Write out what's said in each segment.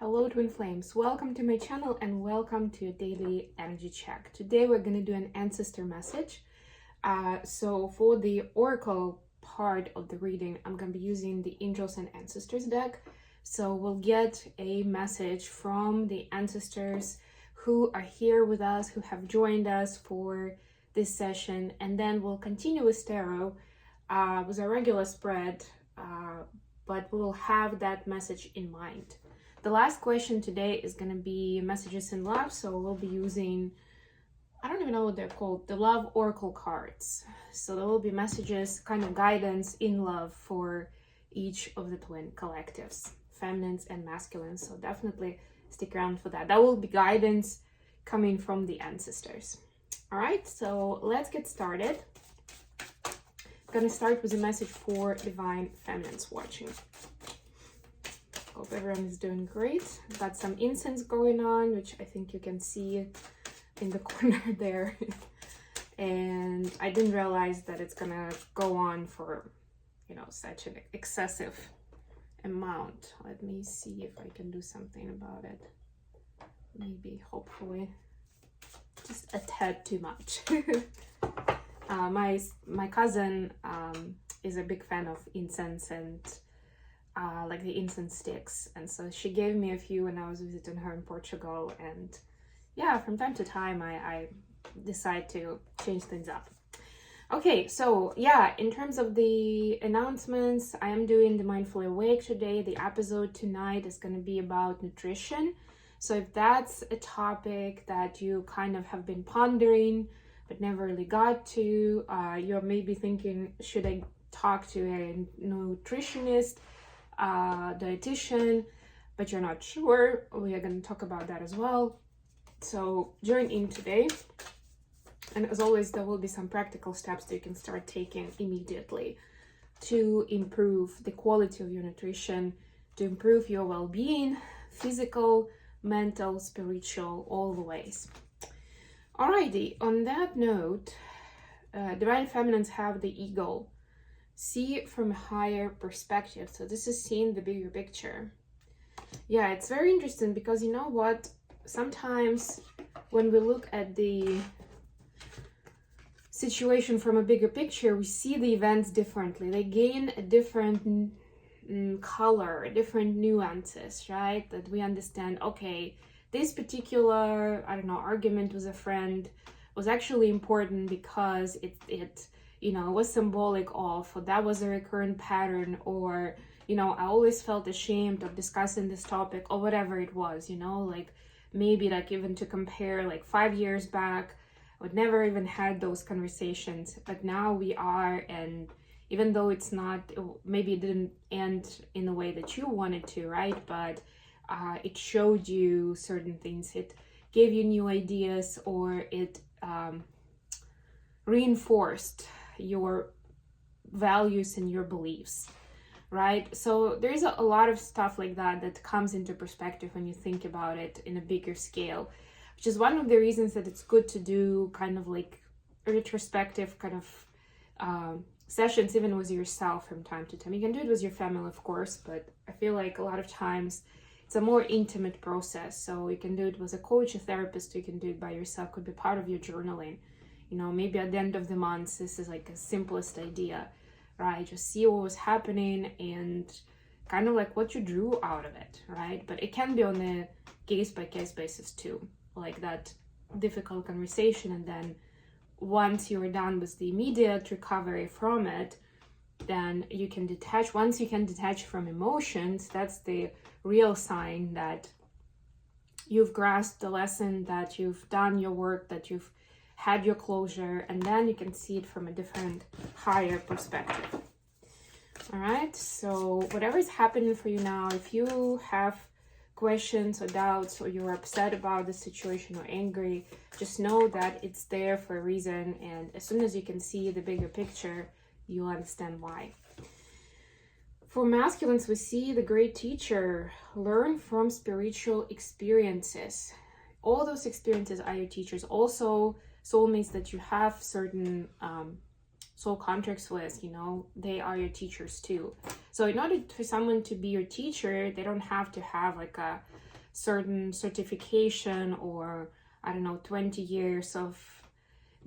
Hello twin flames, welcome to my channel and welcome to a daily energy check. Today we're going to do an ancestor message. So for the oracle part of the reading, I'm going to be using the angels and ancestors deck. So we'll get a message from the ancestors who are here with us, who have joined us for this session, and then we'll continue with tarot with a regular spread, but we'll have that message in mind. The last question today is going to be messages in love, so we'll be using, I don't even know what they're called, the love oracle cards. So there will be messages, kind of guidance in love for each of the twin collectives, feminines and masculines. So definitely stick around for that. That will be guidance coming from the ancestors. All right, so let's get started. I'm going to start with a message for divine feminines watching. Hope everyone is doing great. Got some incense going on, which I think you can see in the corner there. And I didn't realize that it's gonna go on for, such an excessive amount. Let me see if I can do something about it. Maybe, hopefully, just a tad too much. My cousin is a big fan of incense and like the incense sticks, and so she gave me a few when I was visiting her in Portugal, and yeah, from time to time I decide to change things up. Okay, so yeah, in terms of the announcements, I am doing the Mindfully Awake today. The episode tonight is going to be about nutrition. So if that's a topic that you kind of have been pondering but never really got to, you're maybe thinking, should I talk to a nutritionist, dietitian, but you're not sure, we are going to talk about that as well. So join in today, and as always there will be some practical steps that you can start taking immediately to improve the quality of your nutrition, to improve your well-being, physical, mental, spiritual, all the ways. Alrighty, on that note, divine feminines have the eagle. See it from a higher perspective. So this is seeing the bigger picture. Yeah, it's very interesting because you know what? Sometimes when we look at the situation from a bigger picture, we see the events differently. They gain a different color, different nuances, right? That we understand, okay, this particular, argument with a friend was actually important because it was symbolic of, or that was a recurrent pattern, or, I always felt ashamed of discussing this topic, or whatever it was, like maybe like even to compare like 5 years back, I would never even had those conversations, but now we are, and even though it's not, maybe it didn't end in the way that you wanted to, right? But it showed you certain things, it gave you new ideas, or it reinforced your values and your beliefs, right? So there's a lot of stuff like that comes into perspective when you think about it in a bigger scale, which is one of the reasons that it's good to do kind of like retrospective kind of sessions, even with yourself from time to time. You can do it with your family, of course, but I feel like a lot of times it's a more intimate process. So you can do it with a coach, a therapist, you can do it by yourself, could be part of your journaling. Maybe at the end of the month, this is like a simplest idea, right? Just see what was happening and kind of like what you drew out of it, right? But it can be on a case-by-case basis too, like that difficult conversation. And then once you're done with the immediate recovery from it, then you can detach. Once you can detach from emotions, that's the real sign that you've grasped the lesson, that you've done your work, that you've had your closure, and then you can see it from a different, higher perspective. All right, so whatever is happening for you now, if you have questions or doubts, or you're upset about the situation or angry, just know that it's there for a reason, and as soon as you can see the bigger picture, you'll understand why. For masculines, we see the great teacher. Learn from spiritual experiences. All those experiences are your teachers. Also, soulmates that you have certain soul contracts with, they are your teachers too. So in order for someone to be your teacher, they don't have to have like a certain certification or, I don't know, 20 years of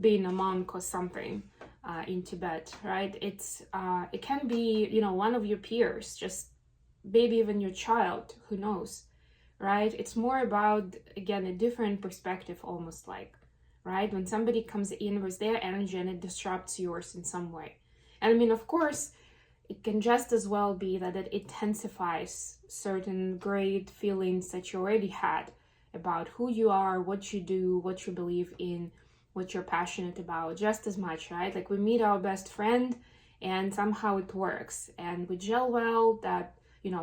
being a monk or something in Tibet, right? It can be, one of your peers, just maybe even your child, who knows, right? It's more about, again, a different perspective, almost like, right? When somebody comes in with their energy and it disrupts yours in some way. And I mean, of course, it can just as well be that it intensifies certain great feelings that you already had about who you are, what you do, what you believe in, what you're passionate about, just as much, right? Like we meet our best friend and somehow it works and we gel well, that,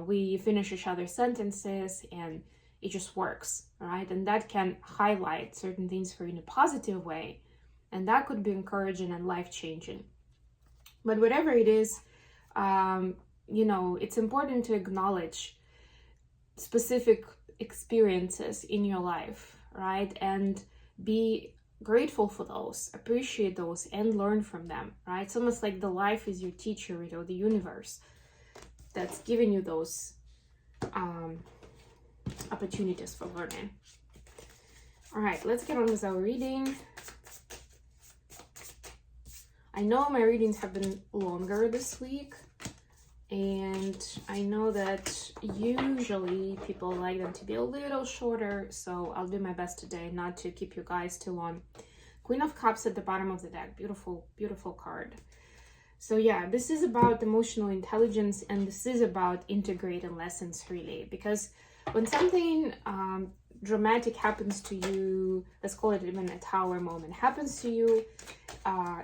we finish each other's sentences and it just works, right? And that can highlight certain things for you in a positive way. And that could be encouraging and life-changing. But whatever it is, it's important to acknowledge specific experiences in your life, right? And be grateful for those, appreciate those, and learn from them, right? It's almost like the life is your teacher, the universe that's giving you those opportunities for learning. All right, let's get on with our reading. I know my readings have been longer this week, and I know that usually people like them to be a little shorter, so I'll do my best today not to keep you guys too long. Queen of Cups at the bottom of the deck. Beautiful, beautiful card. So yeah, this is about emotional intelligence, and this is about integrating lessons, really, because when something dramatic happens to you, let's call it even a tower moment, happens to you,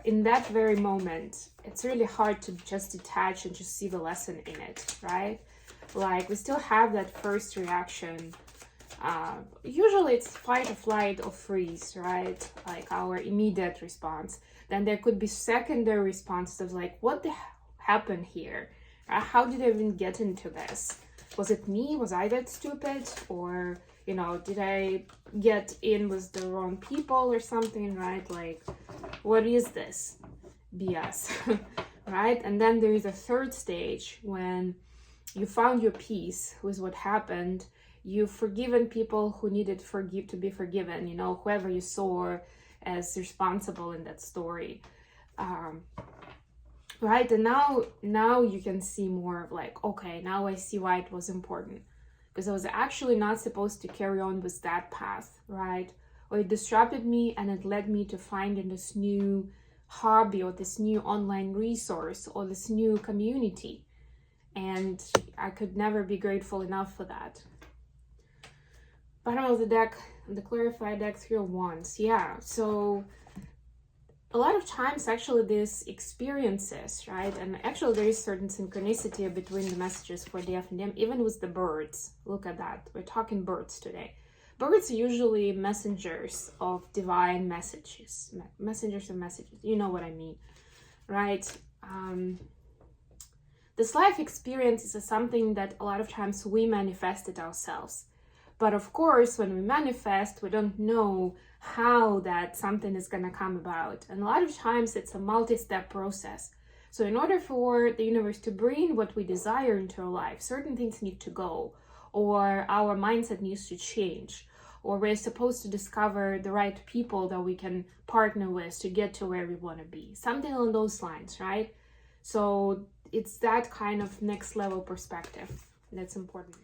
in that very moment, it's really hard to just detach and just see the lesson in it, right? Like, we still have that first reaction. Usually it's fight or flight or freeze, right? Like our immediate response. Then there could be secondary responses like, what the hell happened here? How did I even get into this? Was it me? Was I that stupid? Or, did I get in with the wrong people or something, right? Like, what is this BS, right? And then there is a third stage when you found your peace with what happened. You've forgiven people who needed to be forgiven, whoever you saw as responsible in that story. Right? And now you can see more of like, okay, now I see why it was important. Because I was actually not supposed to carry on with that path, right? Or it disrupted me and it led me to finding this new hobby or this new online resource or this new community. And I could never be grateful enough for that. Bottom of the deck, the clarified deck, 3 of Wands. Yeah, so a lot of times actually these experiences, right? And actually there is certain synchronicity between the messages for the F and M, even with the birds. Look at that. We're talking birds today. Birds are usually messengers of divine messages. Messengers of messages. You know what I mean, right? This life experience is something that a lot of times we manifest it ourselves. But of course, when we manifest, we don't know how that something is going to come about. And a lot of times it's a multi-step process. So in order for the universe to bring what we desire into our life, certain things need to go, or our mindset needs to change, or we're supposed to discover the right people that we can partner with to get to where we want to be. Something along those lines, right? So it's that kind of next level perspective that's important.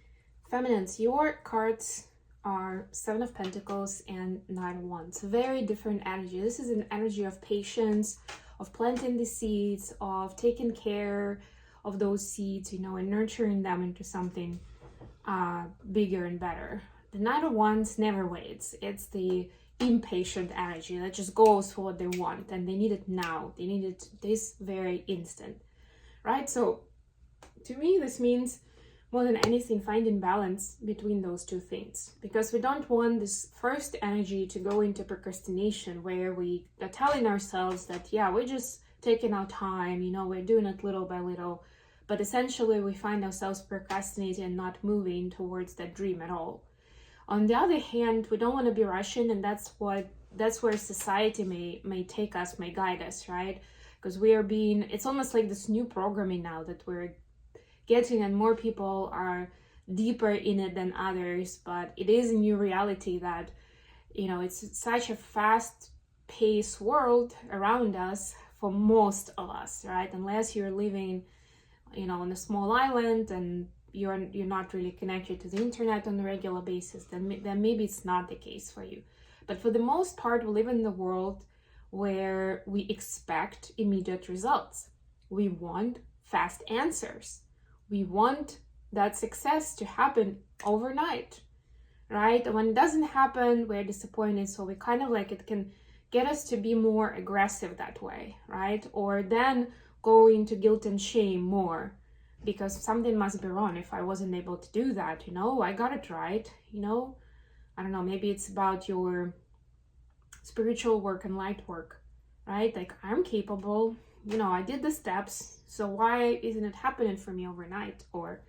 Feminines, your cards are 7 of Pentacles and 9 of Wands. Very different energy. This is an energy of patience, of planting the seeds, of taking care of those seeds, and nurturing them into something bigger and better. The 9 of Wands never waits. It's the impatient energy that just goes for what they want, and they need it now. They need it this very instant, right? So to me, this means more than anything, finding balance between those two things, because we don't want this first energy to go into procrastination where we are telling ourselves that, yeah, we're just taking our time, we're doing it little by little, but essentially we find ourselves procrastinating and not moving towards that dream at all. On the other hand, we don't want to be rushing, and that's where society may take us, may guide us, right? because it's almost like this new programming now that we're getting, and more people are deeper in it than others. But it is a new reality that, it's such a fast-paced world around us for most of us, right? Unless you're living, on a small island and you're not really connected to the internet on a regular basis, then maybe it's not the case for you. But for the most part, we live in the world where we expect immediate results. We want fast answers. We want that success to happen overnight, right? And when it doesn't happen, we're disappointed. So we kind of like, it can get us to be more aggressive that way, right? Or then go into guilt and shame more, because something must be wrong if I wasn't able to do that, I got it right, I don't know, maybe it's about your spiritual work and light work, right? Like, I'm capable, I did the steps, so why isn't it happening for me overnight, or,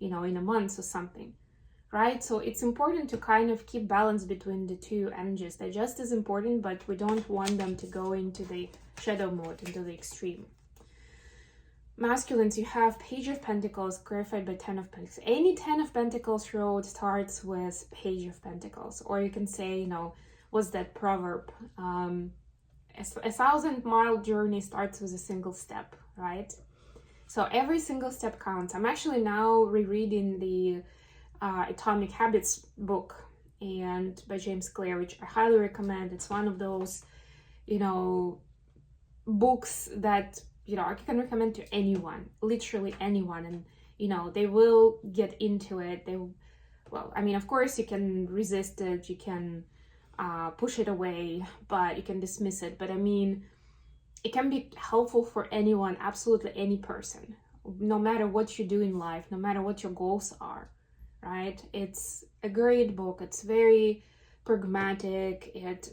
in a month or something, right? So it's important to kind of keep balance between the two energies. They're just as important, but we don't want them to go into the shadow mode, into the extreme. Masculines, you have Page of Pentacles clarified by 10 of Pentacles. Any 10 of Pentacles road starts with Page of Pentacles. Or you can say, what's that proverb? A 1,000-mile journey starts with a single step, right? So every single step counts. I'm actually now rereading the Atomic Habits book and by James Clear, which I highly recommend. It's one of those, books that I can recommend to anyone, literally anyone, and they will get into it. Of course you can resist it, you can push it away, but you can dismiss it. But it can be helpful for anyone, absolutely any person, no matter what you do in life, no matter what your goals are, right? It's a great book. It's very pragmatic. It,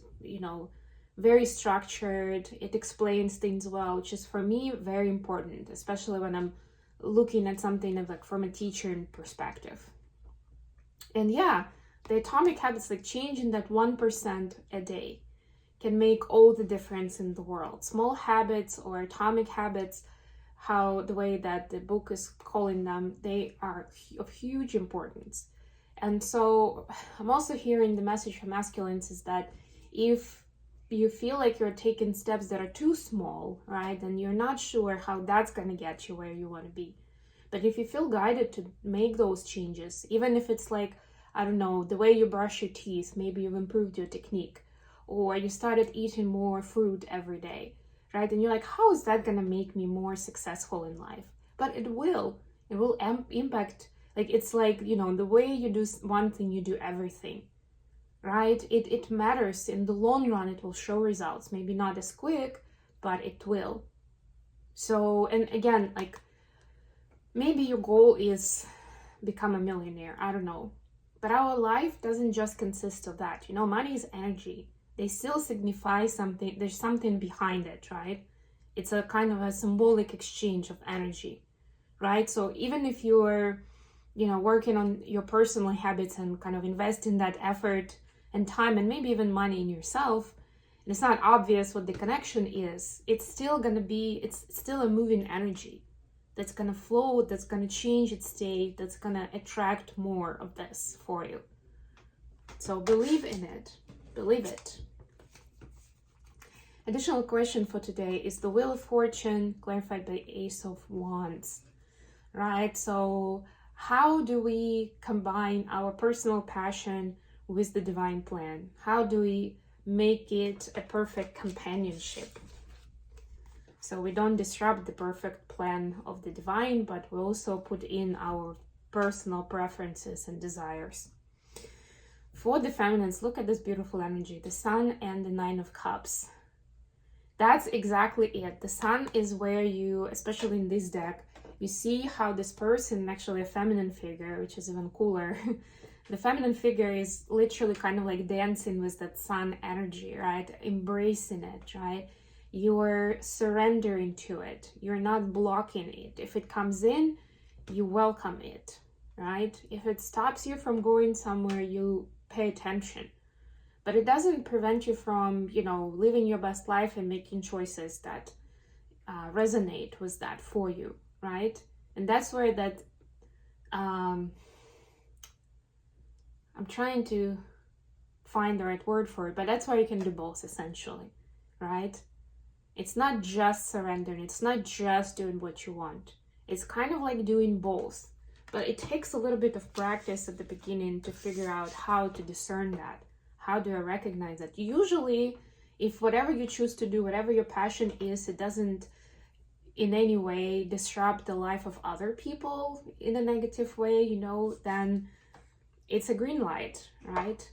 very structured. It explains things well, which is for me very important, especially when I'm looking at something from a teacher perspective. And yeah, the Atomic Habits, like changing that 1% a day, can make all the difference in the world. Small habits or atomic habits, the way that the book is calling them, they are of huge importance. And so I'm also hearing the message from masculines is that if you feel like you're taking steps that are too small, right, and you're not sure how that's going to get you where you want to be. But if you feel guided to make those changes, even if it's like, I don't know, the way you brush your teeth, maybe you've improved your technique, or you started eating more fruit every day, right? And you're like, how is that going to make me more successful in life? But it will impact, it's like, the way you do one thing, you do everything. Right? It matters. In the long run, it will show results. Maybe not as quick, but it will. So, and again, maybe your goal is become a millionaire. I don't know. But our life doesn't just consist of that. Money is energy. They still signify something. There's something behind it, right? It's a kind of a symbolic exchange of energy, right? So even if you're, working on your personal habits and kind of invest in that effort and time and maybe even money in yourself, and it's not obvious what the connection is, it's still a moving energy that's going to flow, that's going to change its state, that's going to attract more of this for you. So believe in it. Believe it. Additional question for today is the Wheel of Fortune, clarified by Ace of Wands, right? So how do we combine our personal passion with the divine plan? How do we make it a perfect companionship? So we don't disrupt the perfect plan of the divine, but we also put in our personal preferences and desires. For the feminines, look at this beautiful energy, the Sun and the Nine of Cups. That's exactly it. The Sun is where you, especially in this deck, you see how this person, actually a feminine figure, which is even cooler, the feminine figure is literally kind of like dancing with that sun energy, right? Embracing it, right? You're surrendering to it. You're not blocking it. If it comes in, you welcome it, right? If it stops you from going somewhere, you pay attention. But it doesn't prevent you from, living your best life and making choices that resonate with that for you, right? And that's where that I'm trying to find the right word for it, but that's why you can do both, essentially, right? It's not just surrendering, it's not just doing what you want. It's kind of like doing both, but it takes a little bit of practice at the beginning to figure out how to discern that. How do I recognize that? Usually, if whatever you choose to do, whatever your passion is, it doesn't in any way disrupt the life of other people in a negative way, you know, then it's a green light, right?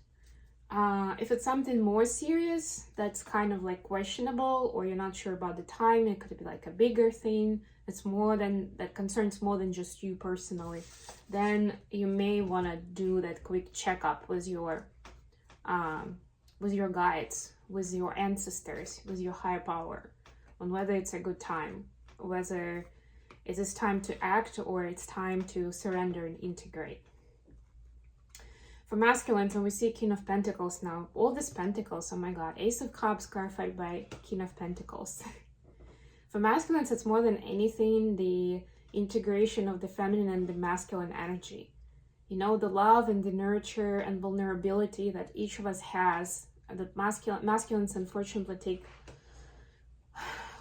If it's something more serious that's kind of like questionable, or you're not sure about the time, it could be like a bigger thing that concerns more than just you personally, then you may want to do that quick checkup with your guides, with your ancestors, with your higher power, on whether it's a good time, whether it is time to act or it's time to surrender and integrate. For masculines, when we see King of Pentacles now, all these pentacles, oh my god, Ace of Cups clarified by King of Pentacles. For masculines, it's more than anything the integration of the feminine and the masculine energy. You know, the love and the nurture and vulnerability that each of us has, that masculines unfortunately take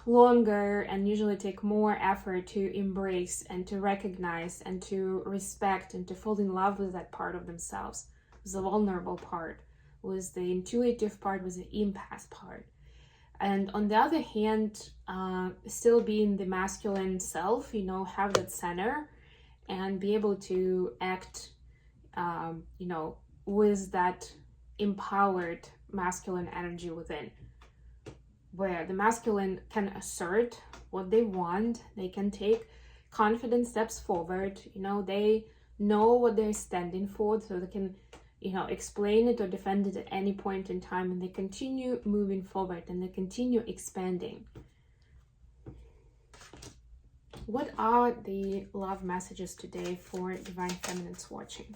longer and usually take more effort to embrace and to recognize and to respect and to fall in love with that part of themselves, with the vulnerable part, with the intuitive part, with the empath part. And on the other hand, still being the masculine self, you know, have that center and be able to act, you know, with that empowered masculine energy within, where the masculine can assert what they want, they can take confident steps forward, you know, they know what they're standing for, so they can, you know, explain it or defend it at any point in time, and they continue moving forward and they continue expanding. What are the love messages today for Divine Feminines watching?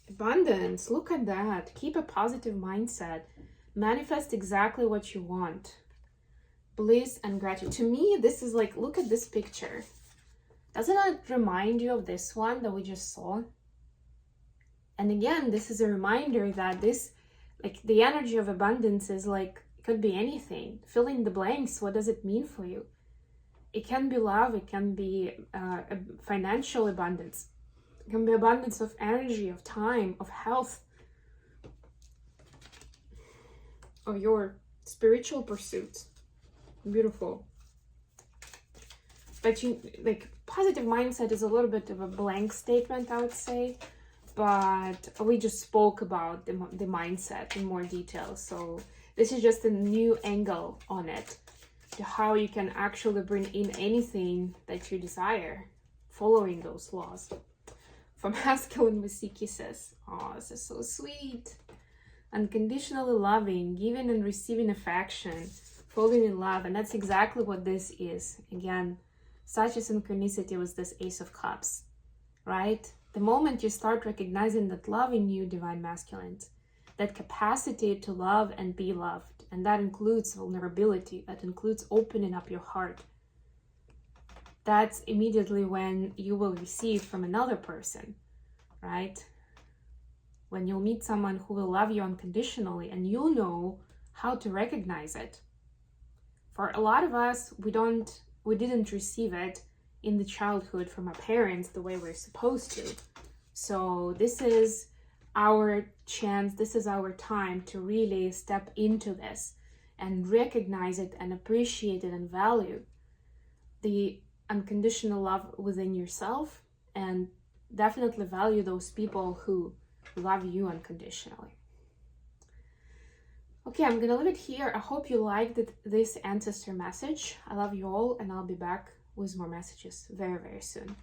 Abundance, look at that. Keep a positive mindset. Manifest exactly what you want. Bliss and gratitude. To me, this is like, look at this picture. Doesn't it remind you of this one that we just saw? And again, this is a reminder that this, like, the energy of abundance is like, it could be anything. Fill in the blanks. What does it mean for you? It can be love. It can be financial abundance. It can be abundance of energy, of time, of health, of your spiritual pursuits. Beautiful. But you, like, positive mindset is a little bit of a blank statement, I would say. But we just spoke about the mindset in more detail. So this is just a new angle on it, to how you can actually bring in anything that you desire, following those laws. For masculine, we see kisses. Oh, this is so sweet. Unconditionally loving, giving and receiving affection, falling in love. And that's exactly what this is. Again, such a synchronicity with this Ace of Cups, right? The moment you start recognizing that love in you, Divine Masculines, that capacity to love and be loved, and that includes vulnerability, that includes opening up your heart, that's immediately when you will receive from another person, right? When you'll meet someone who will love you unconditionally, and you'll know how to recognize it. For a lot of us, we didn't receive it in the childhood from our parents the way we're supposed to. So this is our chance, this is our time to really step into this and recognize it and appreciate it and value the unconditional love within yourself, and definitely value those people who love you unconditionally. Okay, I'm gonna leave it here. I hope you liked this ancestor message. I love you all, and I'll be back with more messages very, very soon.